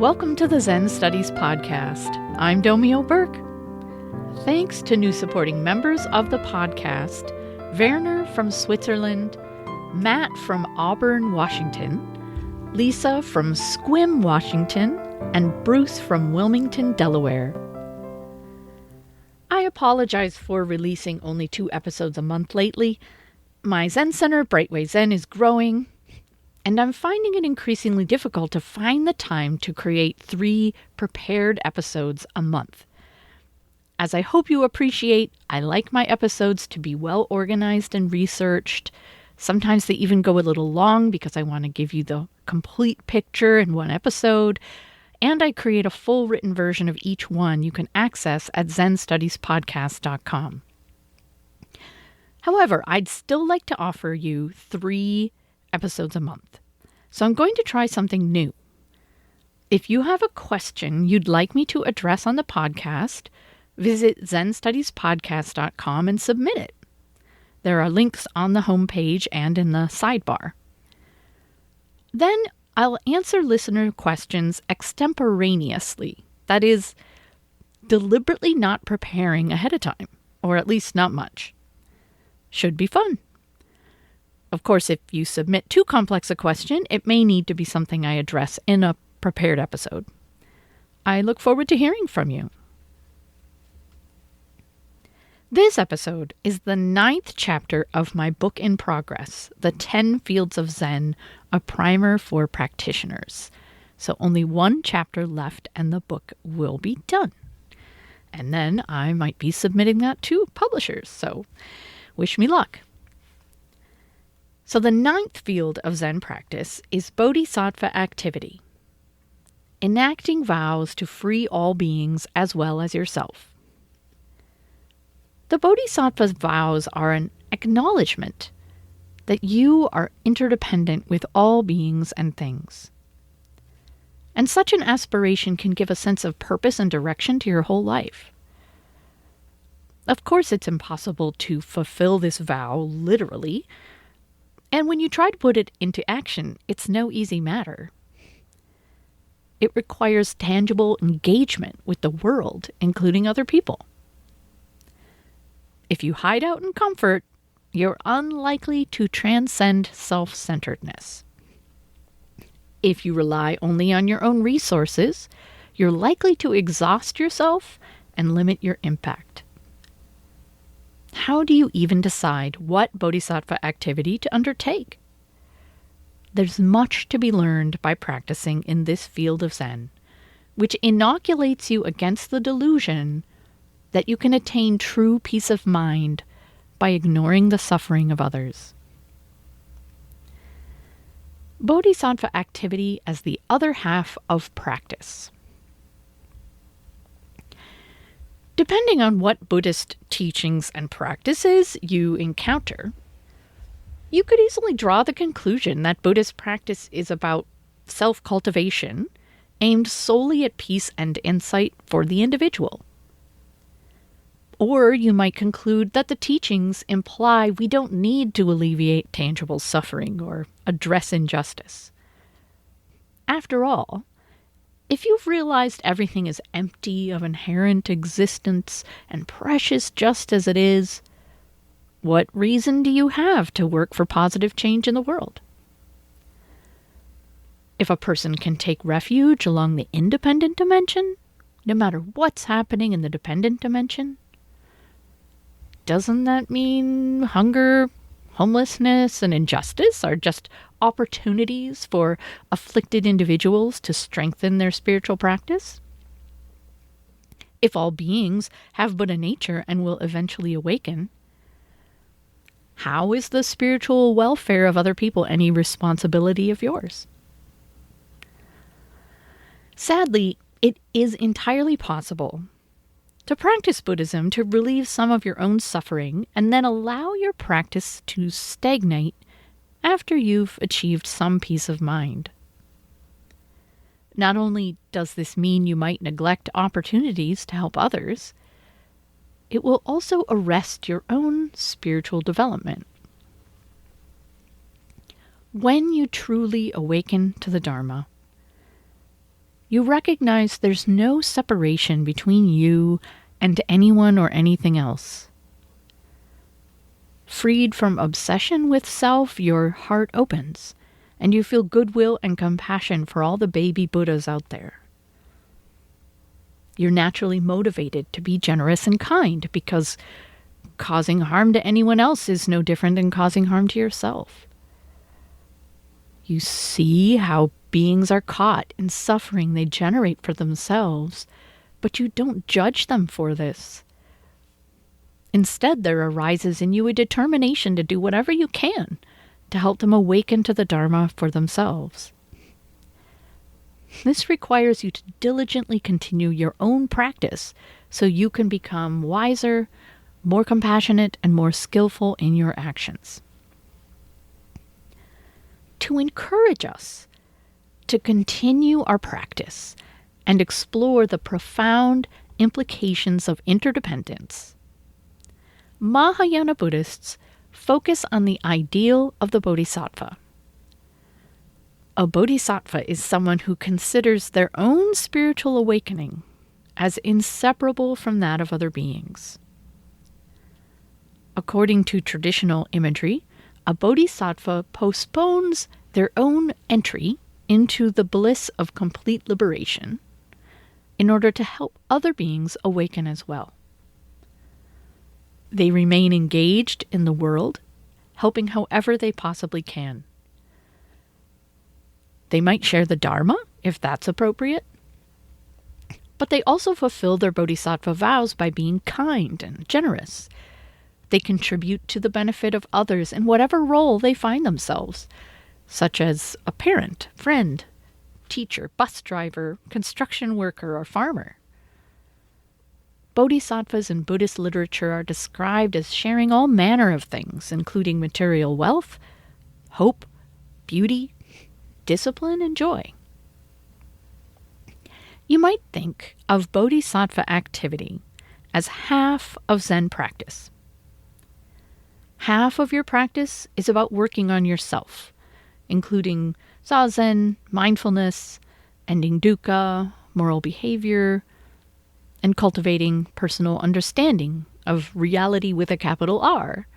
Welcome to the Zen Studies Podcast. I'm Domio Burke. Thanks to new supporting members of the podcast, Werner from Switzerland, Matt from Auburn, Washington, Lisa from Sequim, Washington, and Bruce from Wilmington, Delaware. I apologize for releasing only 2 episodes a month lately. My Zen Center, Brightway Zen, is growing, and I'm finding it increasingly difficult to find the time to create 3 prepared episodes a month. As I hope you appreciate, I like my episodes to be well organized and researched. Sometimes they even go a little long because I want to give you the complete picture in one episode. And I create a full written version of each one you can access at zenstudiespodcast.com. However, I'd still like to offer you 3 episodes a month. So I'm going to try something new. If you have a question you'd like me to address on the podcast, visit zenstudiespodcast.com and submit it. There are links on the homepage and in the sidebar. Then I'll answer listener questions extemporaneously. That is, deliberately not preparing ahead of time, or at least not much. Should be fun. Of course, if you submit too complex a question, it may need to be something I address in a prepared episode. I look forward to hearing from you. This episode is the 9th chapter of my book in progress, The 10 Fields of Zen, a primer for practitioners. So only 1 chapter left and the book will be done. And then I might be submitting that to publishers, so wish me luck. So the 9th field of Zen practice is Bodhisattva Activity, enacting vows to free all beings as well as yourself. The Bodhisattva's vows are an acknowledgment that you are interdependent with all beings and things. And such an aspiration can give a sense of purpose and direction to your whole life. Of course, it's impossible to fulfill this vow literally, and when you try to put it into action, it's no easy matter. It requires tangible engagement with the world, including other people. If you hide out in comfort, you're unlikely to transcend self-centeredness. If you rely only on your own resources, you're likely to exhaust yourself and limit your impact. How do you even decide what bodhisattva activity to undertake? There's much to be learned by practicing in this field of Zen, which inoculates you against the delusion that you can attain true peace of mind by ignoring the suffering of others. Bodhisattva activity as the other half of practice. Depending on what Buddhist teachings and practices you encounter, you could easily draw the conclusion that Buddhist practice is about self-cultivation aimed solely at peace and insight for the individual. Or you might conclude that the teachings imply we don't need to alleviate tangible suffering or address injustice. After all, if you've realized everything is empty of inherent existence and precious just as it is, what reason do you have to work for positive change in the world? If a person can take refuge along the independent dimension, no matter what's happening in the dependent dimension, doesn't that mean hunger, homelessness, and injustice are just opportunities for afflicted individuals to strengthen their spiritual practice? If all beings have Buddha nature and will eventually awaken, how is the spiritual welfare of other people any responsibility of yours? Sadly, it is entirely possible to practice Buddhism to relieve some of your own suffering and then allow your practice to stagnate after you've achieved some peace of mind. Not only does this mean you might neglect opportunities to help others, it will also arrest your own spiritual development. When you truly awaken to the Dharma, you recognize there's no separation between you and anyone or anything else. Freed from obsession with self, your heart opens, and you feel goodwill and compassion for all the baby Buddhas out there. You're naturally motivated to be generous and kind because causing harm to anyone else is no different than causing harm to yourself. You see how beings are caught in suffering they generate for themselves, but you don't judge them for this. Instead, there arises in you a determination to do whatever you can to help them awaken to the Dharma for themselves. This requires you to diligently continue your own practice so you can become wiser, more compassionate, and more skillful in your actions. To encourage us to continue our practice and explore the profound implications of interdependence, Mahayana Buddhists focus on the ideal of the Bodhisattva. A Bodhisattva is someone who considers their own spiritual awakening as inseparable from that of other beings. According to traditional imagery, a Bodhisattva postpones their own entry into the bliss of complete liberation in order to help other beings awaken as well. They remain engaged in the world, helping however they possibly can. They might share the Dharma, if that's appropriate, but they also fulfill their Bodhisattva vows by being kind and generous. They contribute to the benefit of others in whatever role they find themselves, such as a parent, friend, teacher, bus driver, construction worker, or farmer. Bodhisattvas in Buddhist literature are described as sharing all manner of things, including material wealth, hope, beauty, discipline, and joy. You might think of Bodhisattva activity as half of Zen practice. Half of your practice is about working on yourself, including zazen, mindfulness, ending dukkha, moral behavior, and cultivating personal understanding of reality with a capital R.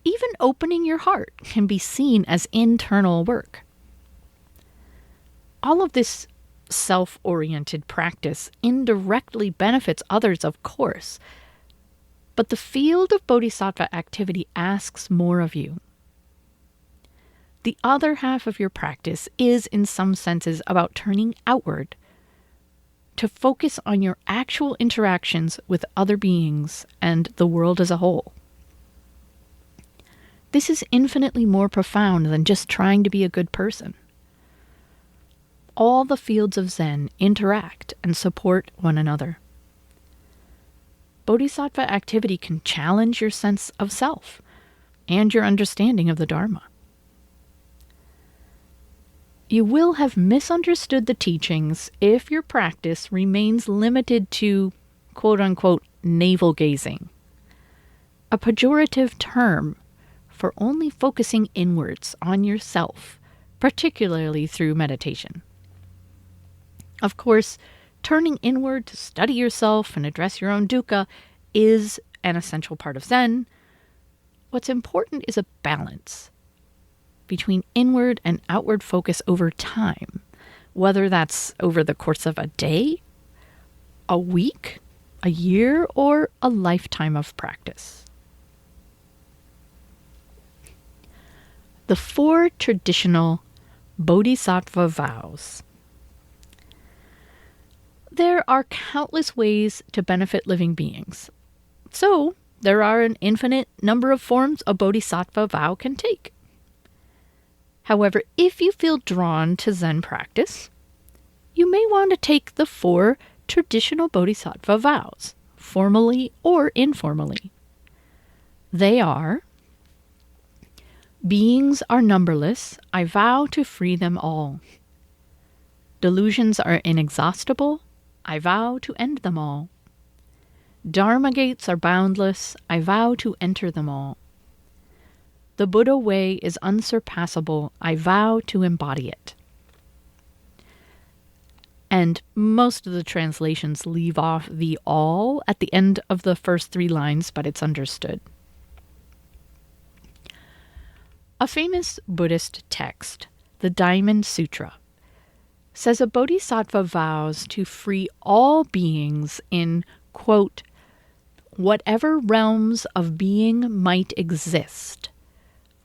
Even opening your heart can be seen as internal work. All of this self-oriented practice indirectly benefits others, of course, but the field of Bodhisattva activity asks more of you. The other half of your practice is, in some senses, about turning outward to focus on your actual interactions with other beings and the world as a whole. This is infinitely more profound than just trying to be a good person. All the fields of Zen interact and support one another. Bodhisattva activity can challenge your sense of self and your understanding of the Dharma. You will have misunderstood the teachings if your practice remains limited to, quote-unquote, navel-gazing, a pejorative term for only focusing inwards on yourself, particularly through meditation. Of course, turning inward to study yourself and address your own dukkha is an essential part of Zen. What's important is a balance between inward and outward focus over time, whether that's over the course of a day, a week, a year, or a lifetime of practice. The 4 traditional Bodhisattva vows. There are countless ways to benefit living beings, so there are an infinite number of forms a Bodhisattva vow can take. However, if you feel drawn to Zen practice, you may want to take the 4 traditional Bodhisattva vows, formally or informally. They are: beings are numberless, I vow to free them all. Delusions are inexhaustible, I vow to end them all. Dharma gates are boundless, I vow to enter them all. The Buddha way is unsurpassable, I vow to embody it. And most of the translations leave off the all at the end of the first 3 lines, but it's understood. A famous Buddhist text, the Diamond Sutra, says a bodhisattva vows to free all beings in, quote, whatever realms of being might exist,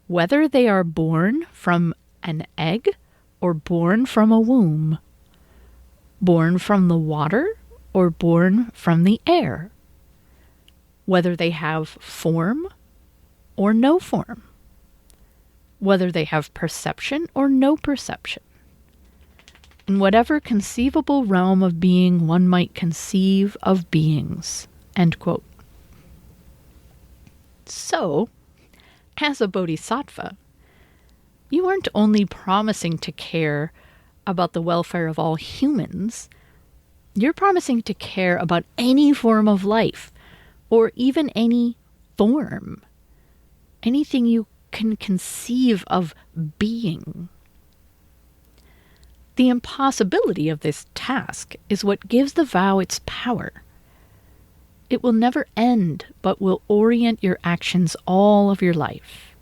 whether they are born from an egg or born from a womb, born from the water or born from the air, whether they have form or no form, whether they have perception or no perception, in whatever conceivable realm of being one might conceive of beings, end quote. So, as a bodhisattva, you aren't only promising to care about the welfare of all humans, you're promising to care about any form of life, or even any form, anything you can conceive of being. The impossibility of this task is what gives the vow its power. It will never end, but will orient your actions all of your life.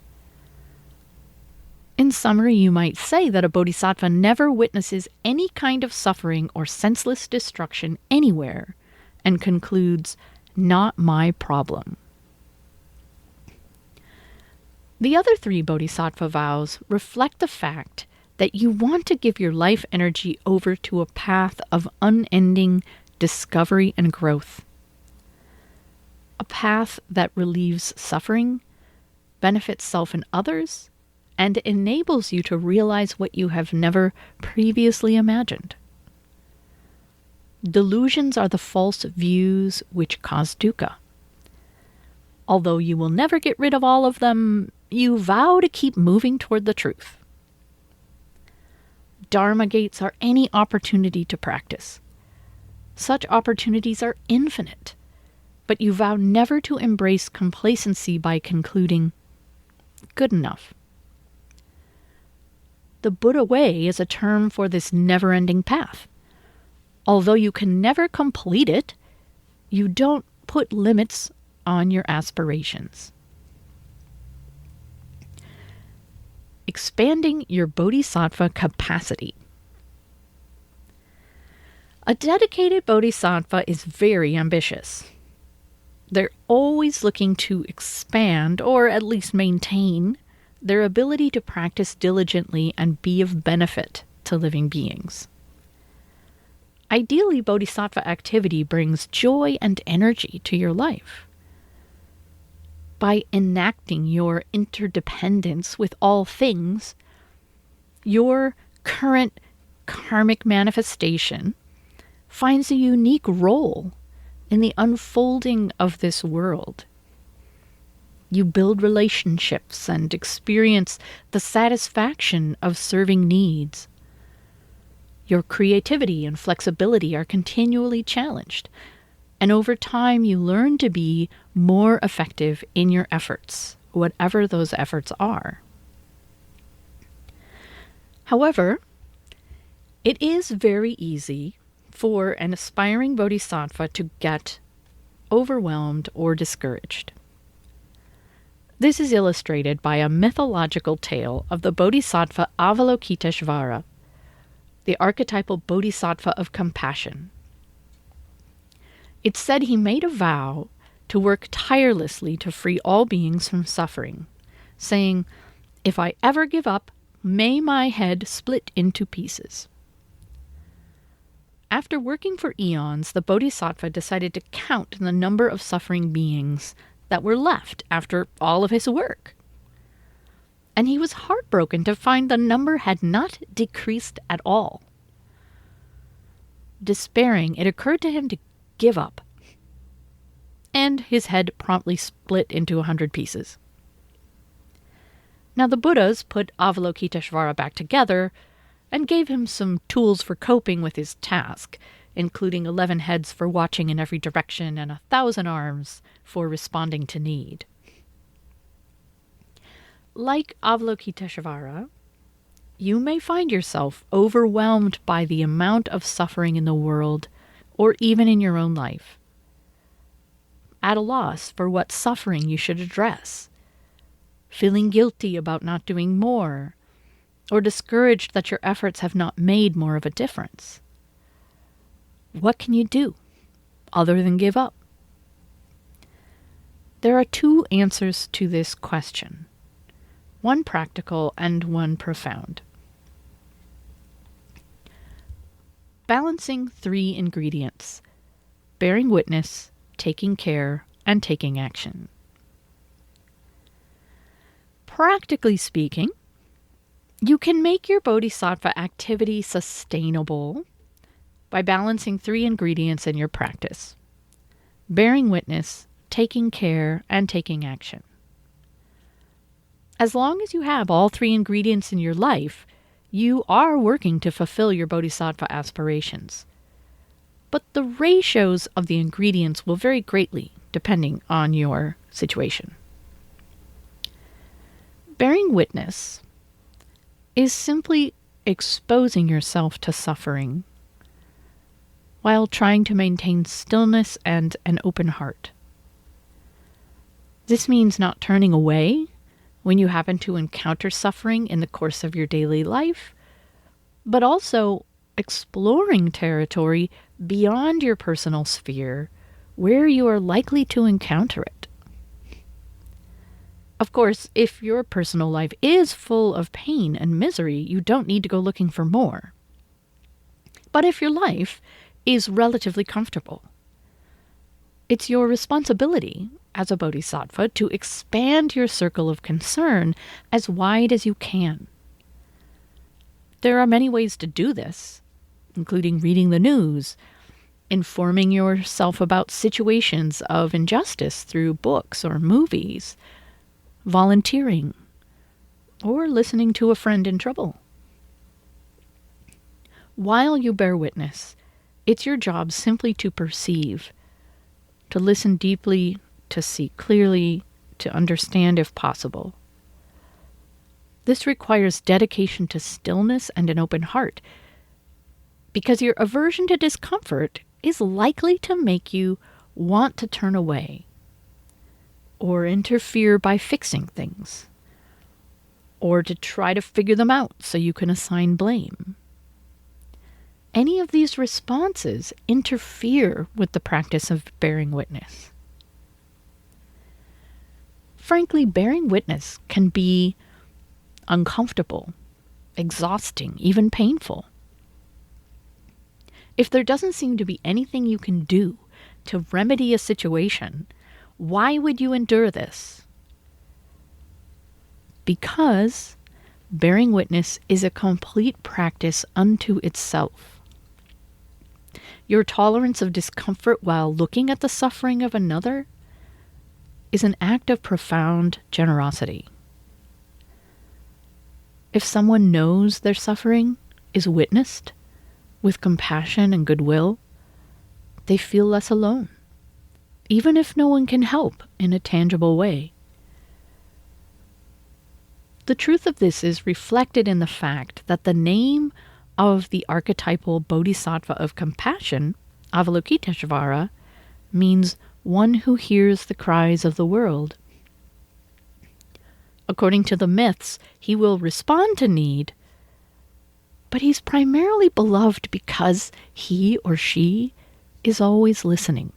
In summary, you might say that a bodhisattva never witnesses any kind of suffering or senseless destruction anywhere and concludes, not my problem. The other 3 bodhisattva vows reflect the fact that you want to give your life energy over to a path of unending discovery and growth. A path that relieves suffering, benefits self and others, and enables you to realize what you have never previously imagined. Delusions are the false views which cause dukkha. Although you will never get rid of all of them, you vow to keep moving toward the truth. Dharma gates are any opportunity to practice. Such opportunities are infinite, but you vow never to embrace complacency by concluding, good enough. The Buddha way is a term for this never-ending path. Although you can never complete it, you don't put limits on your aspirations. Expanding your bodhisattva capacity. A dedicated bodhisattva is very ambitious. They're always looking to expand, or at least maintain, their ability to practice diligently and be of benefit to living beings. Ideally, Bodhisattva activity brings joy and energy to your life. By enacting your interdependence with all things, your current karmic manifestation finds a unique role in the unfolding of this world. You build relationships and experience the satisfaction of serving needs. Your creativity and flexibility are continually challenged, and over time you learn to be more effective in your efforts, whatever those efforts are. However, it is very easy for an aspiring bodhisattva to get overwhelmed or discouraged. This is illustrated by a mythological tale of the Bodhisattva Avalokiteshvara, the archetypal bodhisattva of compassion. It's said he made a vow to work tirelessly to free all beings from suffering, saying, "If I ever give up, may my head split into pieces." After working for eons, the bodhisattva decided to count the number of suffering beings that were left after all of his work. And he was heartbroken to find the number had not decreased at all. Despairing, it occurred to him to give up, and his head promptly split into 100 pieces. Now the Buddhas put Avalokiteshvara back together and gave him some tools for coping with his task, including 11 heads for watching in every direction and 1,000 arms for responding to need. Like Avalokiteshvara, you may find yourself overwhelmed by the amount of suffering in the world or even in your own life. At a loss for what suffering you should address, feeling guilty about not doing more, or discouraged that your efforts have not made more of a difference. What can you do other than give up? There are two answers to this question, one practical and one profound. Balancing three ingredients: bearing witness, taking care, and taking action. Practically speaking, you can make your Bodhisattva activity sustainable by balancing three ingredients in your practice: bearing witness, taking care, and taking action. As long as you have all three ingredients in your life, you are working to fulfill your Bodhisattva aspirations. But the ratios of the ingredients will vary greatly depending on your situation. Bearing witness is simply exposing yourself to suffering while trying to maintain stillness and an open heart. This means not turning away when you happen to encounter suffering in the course of your daily life, but also exploring territory beyond your personal sphere where you are likely to encounter it. Of course, if your personal life is full of pain and misery, you don't need to go looking for more. But if your life is relatively comfortable, it's your responsibility as a bodhisattva to expand your circle of concern as wide as you can. There are many ways to do this, including reading the news, informing yourself about situations of injustice through books or movies, volunteering, or listening to a friend in trouble. While you bear witness, it's your job simply to perceive, to listen deeply, to see clearly, to understand if possible. This requires dedication to stillness and an open heart, because your aversion to discomfort is likely to make you want to turn away, or interfere by fixing things, or to try to figure them out so you can assign blame. Any of these responses interfere with the practice of bearing witness. Frankly, bearing witness can be uncomfortable, exhausting, even painful. If there doesn't seem to be anything you can do to remedy a situation, why would you endure this? Because bearing witness is a complete practice unto itself. Your tolerance of discomfort while looking at the suffering of another is an act of profound generosity. If someone knows their suffering is witnessed with compassion and goodwill, they feel less alone, even if no one can help in a tangible way. The truth of this is reflected in the fact that the name of the archetypal bodhisattva of compassion, Avalokiteshvara, means one who hears the cries of the world. According to the myths, he will respond to need, but he's primarily beloved because he or she is always listening.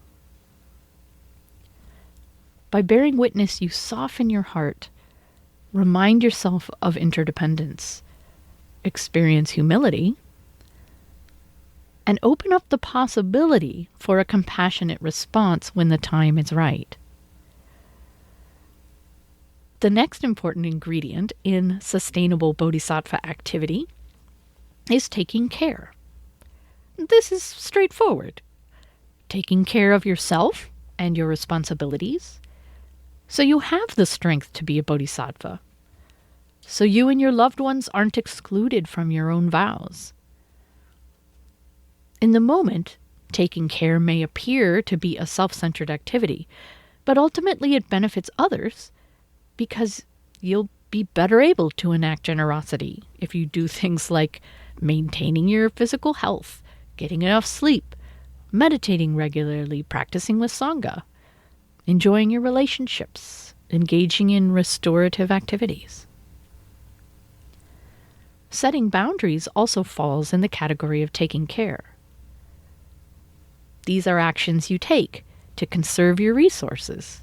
By bearing witness, you soften your heart, remind yourself of interdependence, experience humility, and open up the possibility for a compassionate response when the time is right. The next important ingredient in sustainable bodhisattva activity is taking care. This is straightforward. Taking care of yourself and your responsibilities, so you have the strength to be a bodhisattva, so you and your loved ones aren't excluded from your own vows. In the moment, taking care may appear to be a self-centered activity, but ultimately it benefits others because you'll be better able to enact generosity if you do things like maintaining your physical health, getting enough sleep, meditating regularly, practicing with Sangha, enjoying your relationships, engaging in restorative activities. Setting boundaries also falls in the category of taking care. These are actions you take to conserve your resources,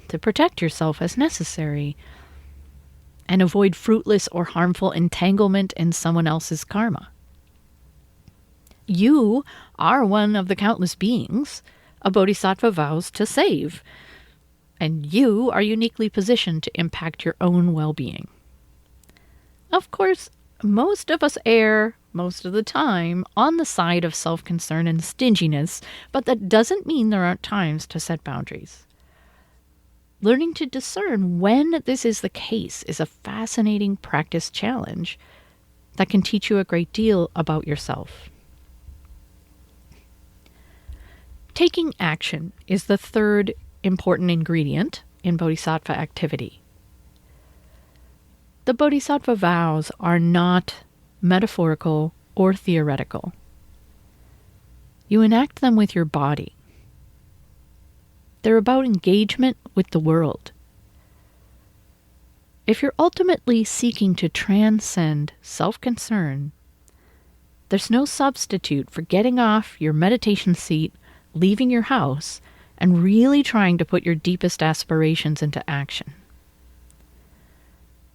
to protect yourself as necessary, and avoid fruitless or harmful entanglement in someone else's karma. You are one of the countless beings a bodhisattva vows to save, and you are uniquely positioned to impact your own well-being. Of course, most of us err, most of the time, on the side of self-concern and stinginess, but that doesn't mean there aren't times to set boundaries. Learning to discern when this is the case is a fascinating practice challenge that can teach you a great deal about yourself. Taking action is the third important ingredient in Bodhisattva activity. The Bodhisattva vows are not metaphorical or theoretical. You enact them with your body. They're about engagement with the world. If you're ultimately seeking to transcend self-concern, there's no substitute for getting off your meditation seat, leaving your house, and really trying to put your deepest aspirations into action.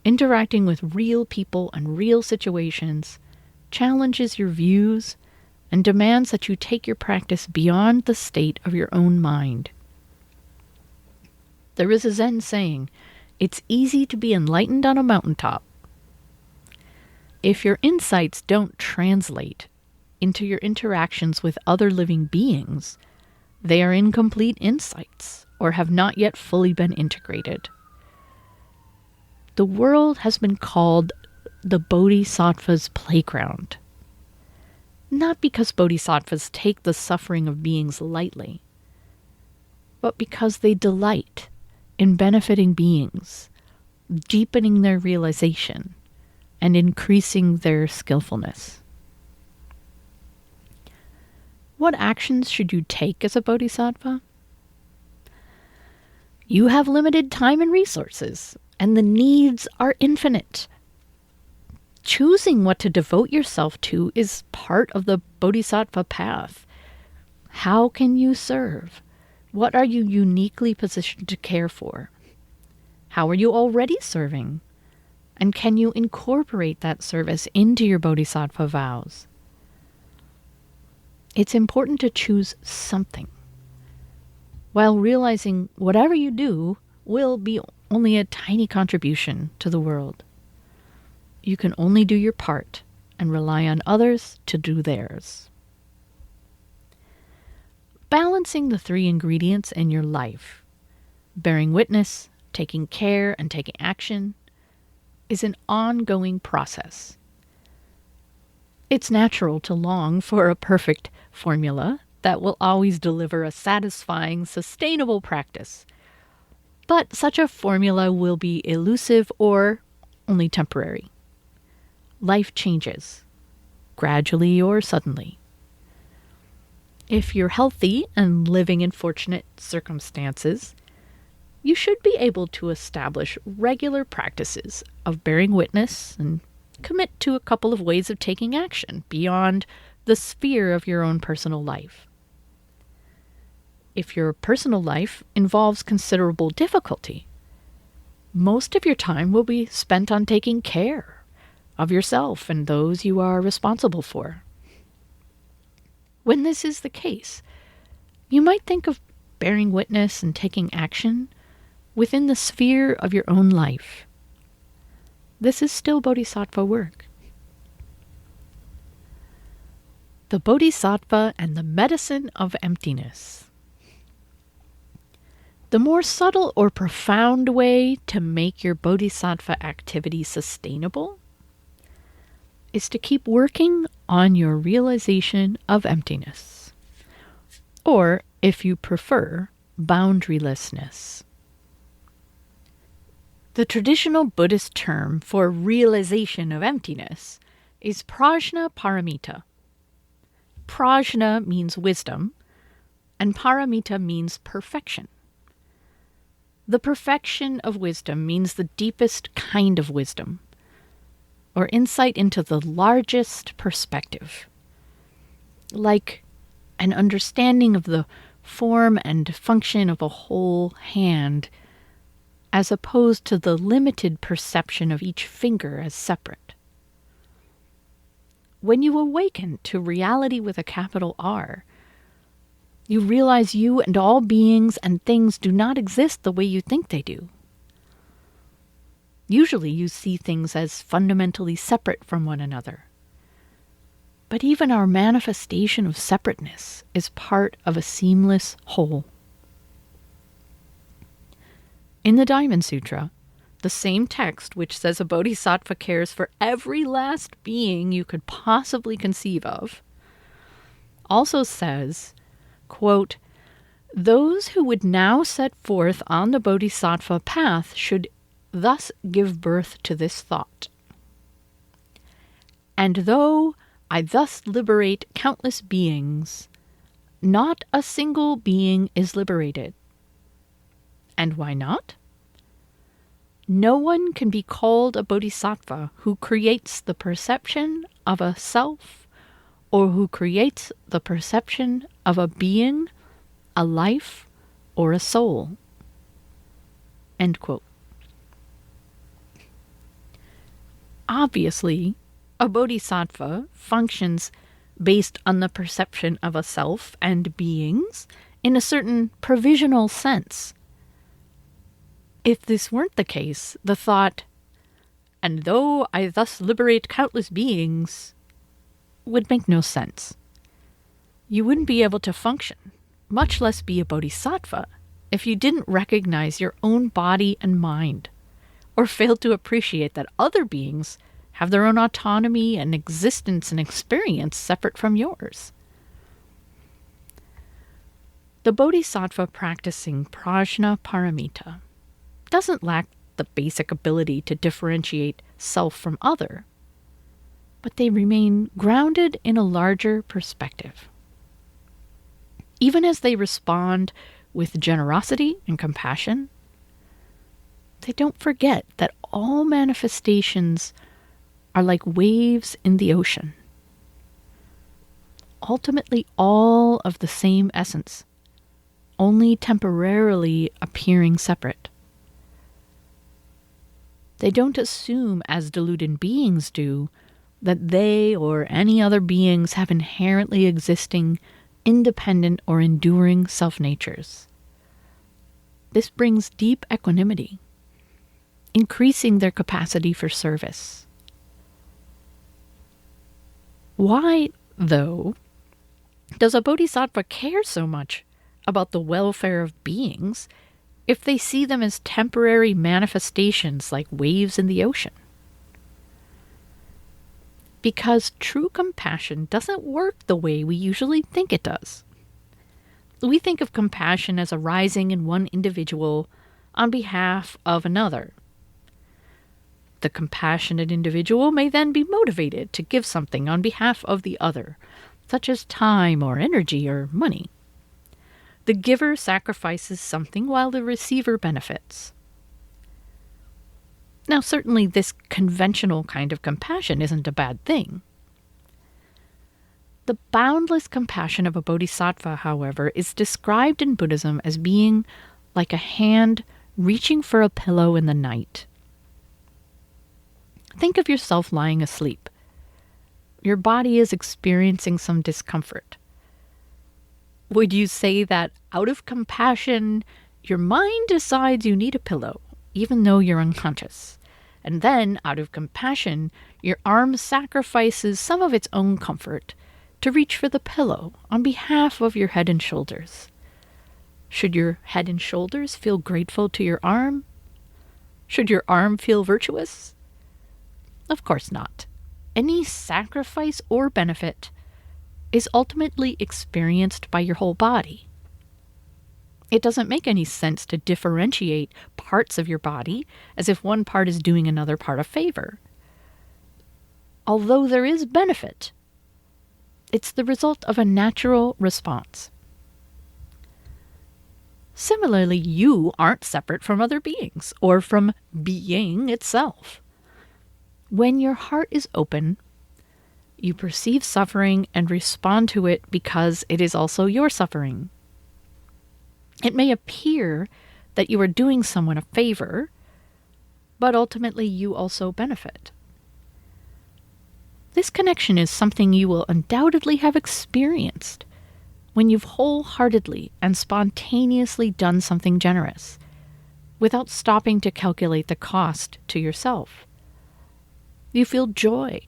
Interacting with real people and real situations challenges your views and demands that you take your practice beyond the state of your own mind. There is a Zen saying, "It's easy to be enlightened on a mountaintop." If your insights don't translate into your interactions with other living beings, they are incomplete insights or have not yet fully been integrated. The world has been called the Bodhisattva's playground. Not because Bodhisattvas take the suffering of beings lightly, but because they delight in benefiting beings, deepening their realization, and increasing their skillfulness. What actions should you take as a bodhisattva? You have limited time and resources, and the needs are infinite. Choosing what to devote yourself to is part of the bodhisattva path. How can you serve? What are you uniquely positioned to care for? How are you already serving? And can you incorporate that service into your bodhisattva vows? It's important to choose something, while realizing whatever you do will be only a tiny contribution to the world. You can only do your part and rely on others to do theirs. Balancing the three ingredients in your life, bearing witness, taking care, and taking action, is an ongoing process. It's natural to long for a perfect formula that will always deliver a satisfying, sustainable practice. But such a formula will be elusive or only temporary. Life changes, gradually or suddenly. If you're healthy and living in fortunate circumstances, you should be able to establish regular practices of bearing witness and commit to a couple of ways of taking action beyond the sphere of your own personal life. If your personal life involves considerable difficulty, most of your time will be spent on taking care of yourself and those you are responsible for. When this is the case, you might think of bearing witness and taking action within the sphere of your own life. This is still bodhisattva work. The Bodhisattva and the medicine of emptiness. The more subtle or profound way to make your bodhisattva activity sustainable is to keep working on your realization of emptiness, or, if you prefer, boundarylessness. The traditional Buddhist term for realization of emptiness is prajna paramita. Prajna means wisdom, and paramita means perfection. The perfection of wisdom means the deepest kind of wisdom, or insight into the largest perspective, like an understanding of the form and function of a whole hand, as opposed to the limited perception of each finger as separate. When you awaken to reality with a capital R, you realize you and all beings and things do not exist the way you think they do. Usually you see things as fundamentally separate from one another. But even our manifestation of separateness is part of a seamless whole. In the Diamond Sutra, the same text which says a bodhisattva cares for every last being you could possibly conceive of, also says, quote, "Those who would now set forth on the bodhisattva path should thus give birth to this thought. And though I thus liberate countless beings, not a single being is liberated. And why not? No one can be called a bodhisattva who creates the perception of a self or who creates the perception of a being, a life, or a soul." End quote. Obviously, a bodhisattva functions based on the perception of a self and beings in a certain provisional sense. If this weren't the case, the thought, "and though I thus liberate countless beings," would make no sense. You wouldn't be able to function, much less be a bodhisattva, if you didn't recognize your own body and mind, or failed to appreciate that other beings have their own autonomy and existence and experience separate from yours. The bodhisattva practicing prajna paramita doesn't lack the basic ability to differentiate self from other, but they remain grounded in a larger perspective. Even as they respond with generosity and compassion, they don't forget that all manifestations are like waves in the ocean, ultimately all of the same essence, only temporarily appearing separate. They don't assume, as deluded beings do, that they or any other beings have inherently existing, independent, or enduring self-natures. This brings deep equanimity, increasing their capacity for service. Why, though, does a bodhisattva care so much about the welfare of beings if they see them as temporary manifestations like waves in the ocean? Because true compassion doesn't work the way we usually think it does. We think of compassion as arising in one individual on behalf of another. The compassionate individual may then be motivated to give something on behalf of the other, such as time or energy or money. The giver sacrifices something while the receiver benefits. Now, certainly this conventional kind of compassion isn't a bad thing. The boundless compassion of a bodhisattva, however, is described in Buddhism as being like a hand reaching for a pillow in the night. Think of yourself lying asleep. Your body is experiencing some discomfort. Would you say that out of compassion, your mind decides you need a pillow, even though you're unconscious? And then, out of compassion, your arm sacrifices some of its own comfort to reach for the pillow on behalf of your head and shoulders. Should your head and shoulders feel grateful to your arm? Should your arm feel virtuous? Of course not. Any sacrifice or benefit is ultimately experienced by your whole body. It doesn't make any sense to differentiate parts of your body as if one part is doing another part a favor. Although there is benefit, it's the result of a natural response. Similarly, you aren't separate from other beings or from being itself. When your heart is open, you perceive suffering and respond to it because it is also your suffering. It may appear that you are doing someone a favor, but ultimately you also benefit. This connection is something you will undoubtedly have experienced when you've wholeheartedly and spontaneously done something generous, without stopping to calculate the cost to yourself. You feel joy,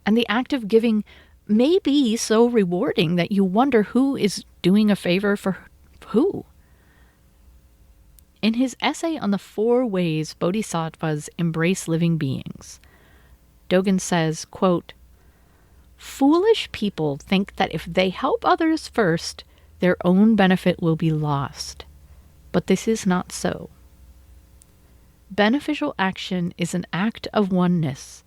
and the act of giving may be so rewarding that you wonder who is doing a favor for who. In his essay on the 4 ways Bodhisattvas embrace living beings, Dogen says, quote, "Foolish people think that if they help others first, their own benefit will be lost. But this is not so. Beneficial action is an act of oneness,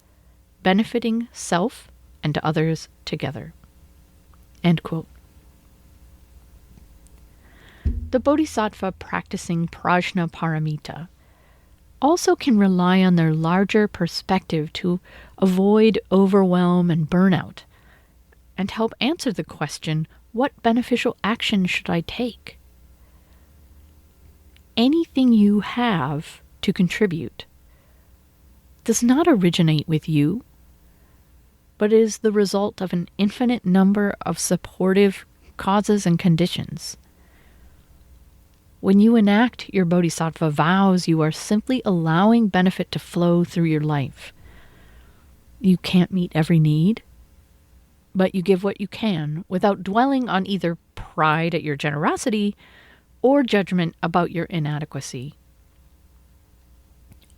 benefiting self and others together." End quote. The Bodhisattva practicing prajna paramita also can rely on their larger perspective to avoid overwhelm and burnout, and help answer the question, what beneficial action should I take? Anything you have to contribute does not originate with you, but is the result of an infinite number of supportive causes and conditions. When you enact your Bodhisattva vows, you are simply allowing benefit to flow through your life. You can't meet every need, but you give what you can without dwelling on either pride at your generosity or judgment about your inadequacy.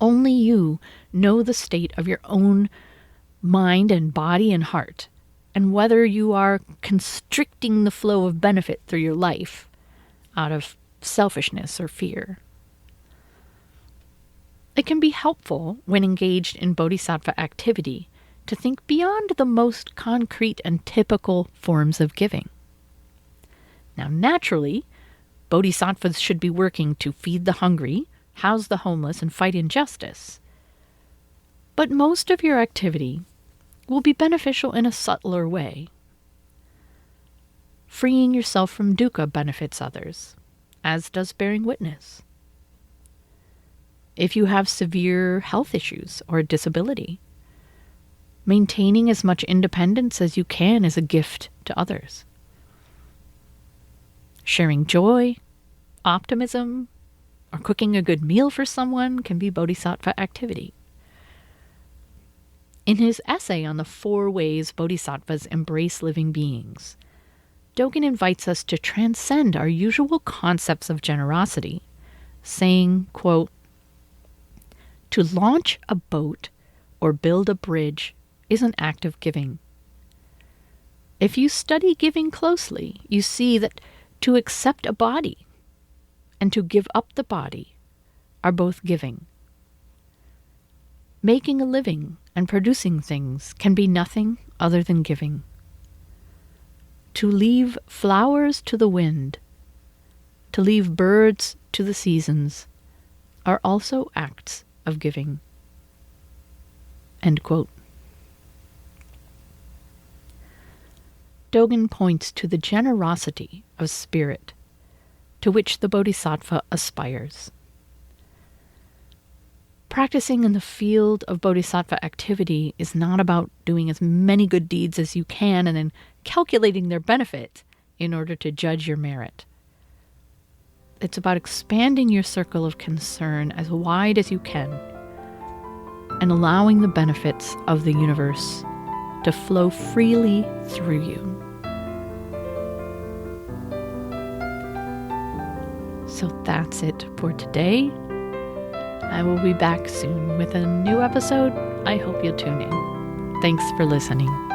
Only you know the state of your own mind and body and heart, and whether you are constricting the flow of benefit through your life out of selfishness or fear. It can be helpful when engaged in Bodhisattva activity to think beyond the most concrete and typical forms of giving. Now, naturally, Bodhisattvas should be working to feed the hungry, house the homeless, and fight injustice. But most of your activity will be beneficial in a subtler way. Freeing yourself from dukkha benefits others, as does bearing witness. If you have severe health issues or a disability, maintaining as much independence as you can is a gift to others. Sharing joy, optimism, or cooking a good meal for someone can be Bodhisattva activity. In his essay on the 4 ways Bodhisattvas embrace living beings, Dogen invites us to transcend our usual concepts of generosity, saying, quote, "To launch a boat or build a bridge is an act of giving. If you study giving closely, you see that to accept a body and to give up the body are both giving. Making a living and producing things can be nothing other than giving. To leave flowers to the wind, to leave birds to the seasons, are also acts of giving." End quote. Dogen points to the generosity of spirit to which the Bodhisattva aspires. Practicing in the field of Bodhisattva activity is not about doing as many good deeds as you can and then calculating their benefit in order to judge your merit. It's about expanding your circle of concern as wide as you can and allowing the benefits of the universe to flow freely through you. So that's it for today. I will be back soon with a new episode. I hope you'll tune in. Thanks for listening.